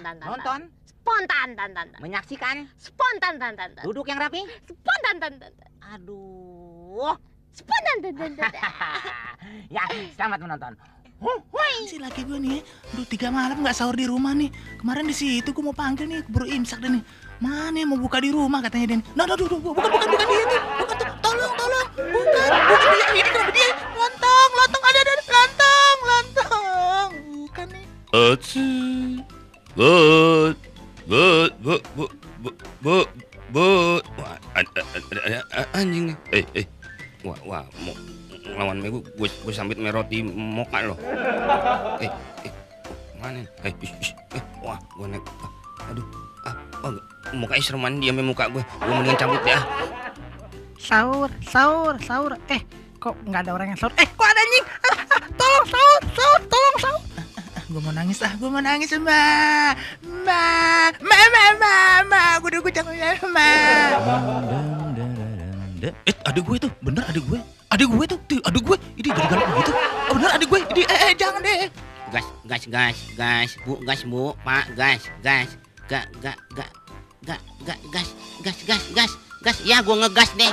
Nonton. Spontan. Menyaksikan. Spontan. Duduk yang rapi. Spontan. Aduh. Spontan. Ya, selamat menonton. Si laki gue nih, udah 3 malam nggak sahur di rumah nih. Kemarin di situ gue mau panggil nih, keburu imsak deh nih. Mana yang mau buka di rumah katanya dia. Nah, bukan dia tuh, bukan tuh, tolong, bukan dia, ini kenapa dia? Lontong, ada, lontong, bukan nih. Anjing nih. Wah, mau lawan gue sambit meroti moka loh. Mana? Wah, gue naik. Aduh, muka serem dia muka gue. Gue mendingan cabut ya. Sahur. Kok nggak ada orang yang sahur? Kok ada anjing? Tolong sahur. Gue mau nangis, Mbak. Gue jangan Mbak. Ada gue tuh, bener ada gue. Ada gue tuh, ini jadi galak begitu. Bener ada gue, ini jangan deh. Gas, bu, pak, gas. Gas. Ya, gue ngegas deh.